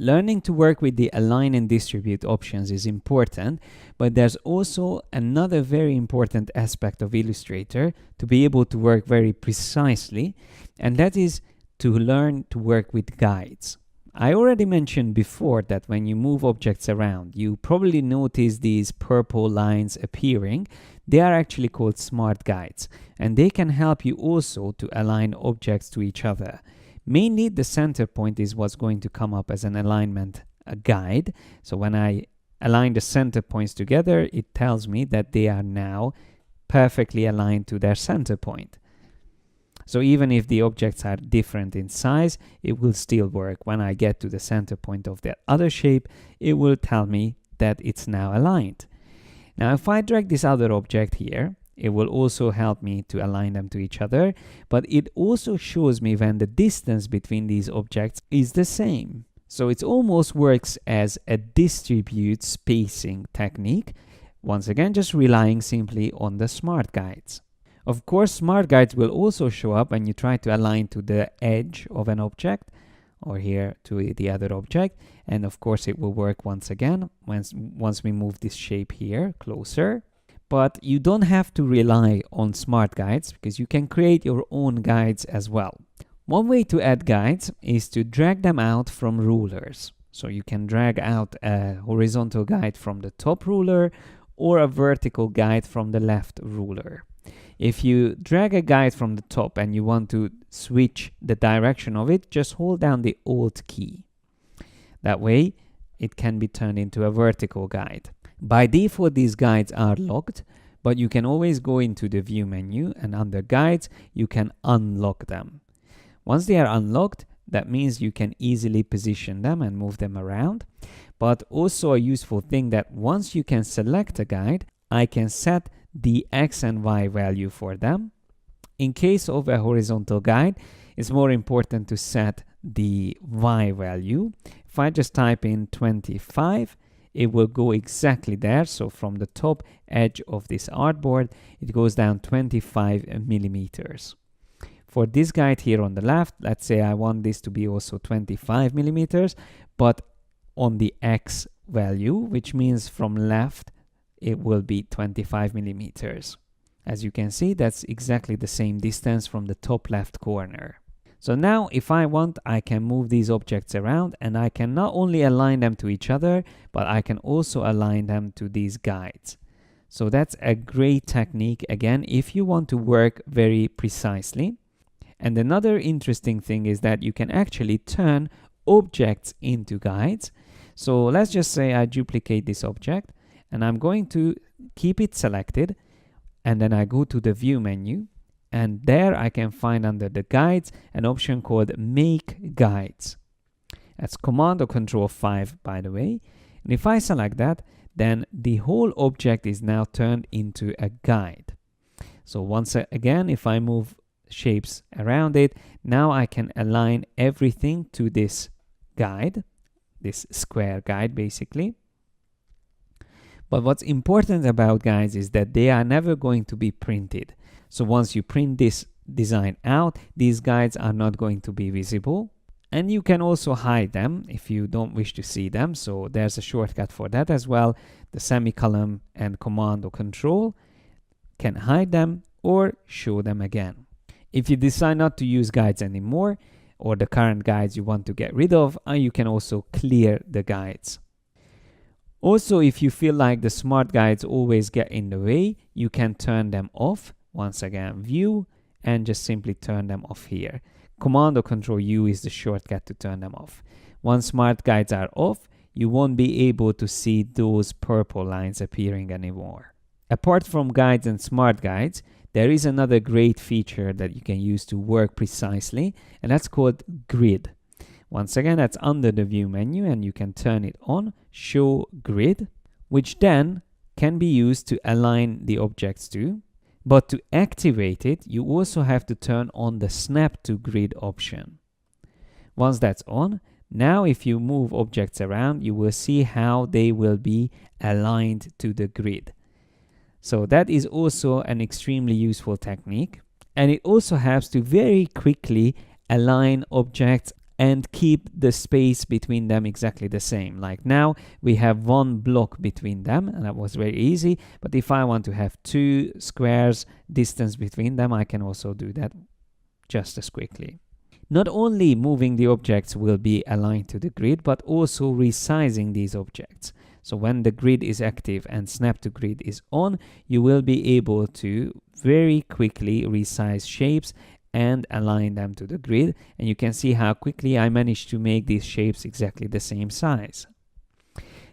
Learning to work with the align and distribute options is important, but there's also another very important aspect of Illustrator to be able to work very precisely, and that is to learn to work with guides. I already mentioned before that when you move objects around, you probably notice these purple lines appearing. They are actually called smart guides, and they can help you also to align objects to each other. Mainly, the center point is what's going to come up as an alignment guide. So when I align the center points together, it tells me that they are now perfectly aligned to their center point. So even if the objects are different in size, it will still work. When I get to the center point of the other shape, it will tell me that it's now aligned. Now, if I drag this other object here, it will also help me to align them to each other, but it also shows me when the distance between these objects is the same. So it almost works as a distribute spacing technique, once again just relying simply on the smart guides. Of course, smart guides will also show up when you try to align to the edge of an object, or here to the other object, and of course it will work once again once we move this shape here closer. But you don't have to rely on smart guides because you can create your own guides as well. One way to add guides is to drag them out from rulers. So you can drag out a horizontal guide from the top ruler or a vertical guide from the left ruler. If you drag a guide from the top and you want to switch the direction of it, just hold down the Alt key. That way it can be turned into a vertical guide. By default, these guides are locked, but you can always go into the view menu and under guides, you can unlock them. Once they are unlocked, that means you can easily position them and move them around. But also a useful thing that once you can select a guide, I can set the X and Y value for them. In case of a horizontal guide, it's more important to set the Y value. If I just type in 25, it will go exactly there. So from the top edge of this artboard, it goes down 25 millimeters. For this guide here on the left, let's say I want this to be also 25 millimeters, but on the X value, which means from left, it will be 25 millimeters. As you can see, that's exactly the same distance from the top left corner. So now if I want, I can move these objects around and I can not only align them to each other, but I can also align them to these guides. So that's a great technique, again, if you want to work very precisely. And another interesting thing is that you can actually turn objects into guides. So let's just say I duplicate this object and I'm going to keep it selected, and then I go to the view menu. And there I can find under the guides an option called Make Guides. That's Command or Control 5, by the way. And if I select that, then the whole object is now turned into a guide. So once again, if I move shapes around it, now I can align everything to this guide, this square guide basically. But what's important about guides is that they are never going to be printed. So once you print this design out, these guides are not going to be visible. And you can also hide them if you don't wish to see them. So there's a shortcut for that as well. The semicolon and Command or Control can hide them or show them again. If you decide not to use guides anymore, or the current guides you want to get rid of, you can also clear the guides. Also, if you feel like the smart guides always get in the way, you can turn them off. Once again, View, and just simply turn them off here. Command or Control U is the shortcut to turn them off. Once smart guides are off, you won't be able to see those purple lines appearing anymore. Apart from guides and smart guides, there is another great feature that you can use to work precisely, and that's called Grid. Once again, that's under the View menu, and you can turn it on, Show Grid, which then can be used to align the objects to. But to activate it, you also have to turn on the Snap to Grid option. Once that's on, now if you move objects around, you will see how they will be aligned to the grid. So that is also an extremely useful technique, and it also helps to very quickly align objects and keep the space between them exactly the same. Like now we have one block between them, and that was very easy. But if I want to have 2 squares distance between them, I can also do that just as quickly. Not only moving the objects will be aligned to the grid, but also resizing these objects. So when the grid is active and snap to grid is on, you will be able to very quickly resize shapes and align them to the grid. And you can see how quickly I managed to make these shapes exactly the same size.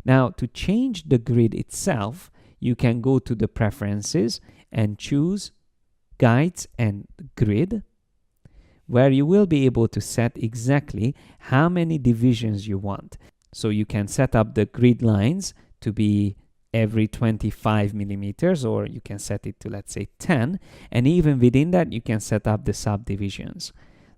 Now, to change the grid itself, you can go to the preferences and choose guides and grid, where you will be able to set exactly how many divisions you want. So you can set up the grid lines to be every 25 millimeters, or you can set it to, let's say, 10. And even within that, you can set up the subdivisions.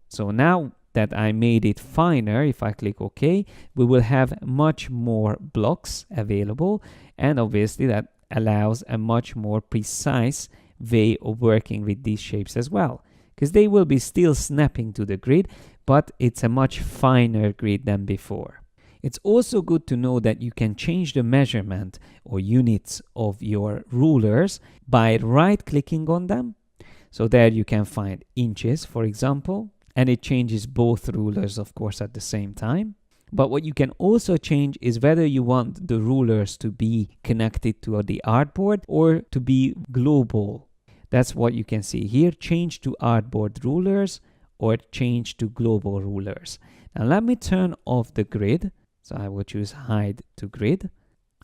So now that I made it finer, if I click OK, we will have much more blocks available. And obviously that allows a much more precise way of working with these shapes as well, because they will be still snapping to the grid, but it's a much finer grid than before. It's also good to know that you can change the measurement or units of your rulers by right-clicking on them. So there you can find inches, for example, and it changes both rulers, of course, at the same time. But what you can also change is whether you want the rulers to be connected to the artboard or to be global. That's what you can see here. Change to artboard rulers or change to global rulers. Now let me turn off the grid. So I will choose hide to grid.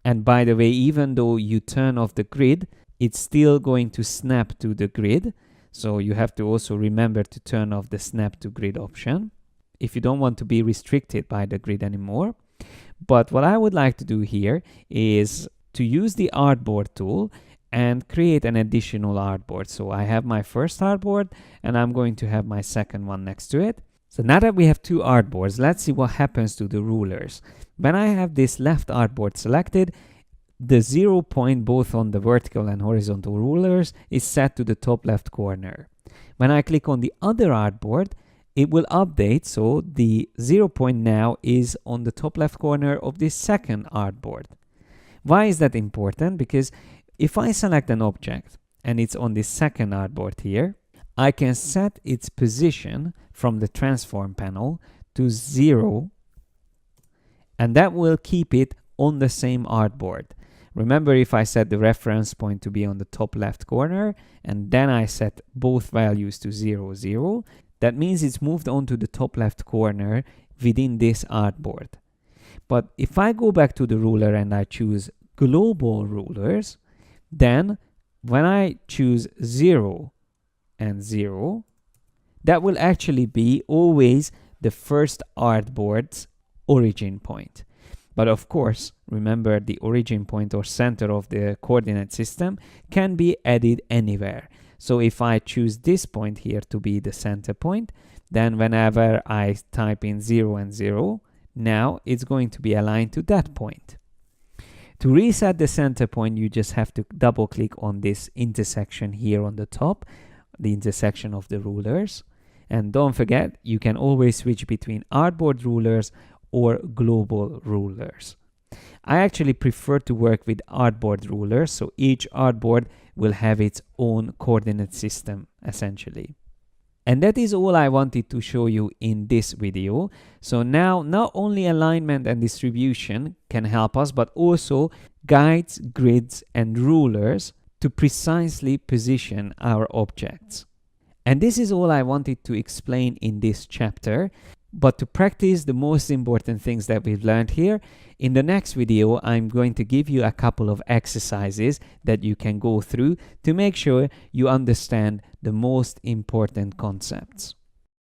And by the way, even though you turn off the grid, it's still going to snap to the grid. So you have to also remember to turn off the snap to grid option if you don't want to be restricted by the grid anymore. But what I would like to do here is to use the artboard tool and create an additional artboard. So I have my first artboard and I'm going to have my second one next to it. So now that we have 2 artboards, let's see what happens to the rulers. When I have this left artboard selected, the 0 point both on the vertical and horizontal rulers is set to the top left corner. When I click on the other artboard, it will update, so the 0 point now is on the top left corner of this second artboard. Why is that important? Because if I select an object and it's on this second artboard here, I can set its position from the transform panel to 0, and that will keep it on the same artboard. Remember, if I set the reference point to be on the top left corner and then I set both values to 0, 0, that means it's moved on to the top left corner within this artboard. But if I go back to the ruler and I choose global rulers, then when I choose 0 and 0, that will actually be always the first artboard's origin point. But of course, remember, the origin point or center of the coordinate system can be added anywhere. So if I choose this point here to be the center point, then whenever I type in 0 and 0, now it's going to be aligned to that point. To reset the center point, you just have to double click on this intersection here on the top, the intersection of the rulers. And don't forget, you can always switch between artboard rulers or global rulers. I actually prefer to work with artboard rulers, so each artboard will have its own coordinate system essentially. And that is all I wanted to show you in this video. So now not only alignment and distribution can help us, but also guides, grids, and rulers to precisely position our objects. And this is all I wanted to explain in this chapter. But to practice the most important things that we've learned here, in the next video, I'm going to give you a couple of exercises that you can go through to make sure you understand the most important concepts.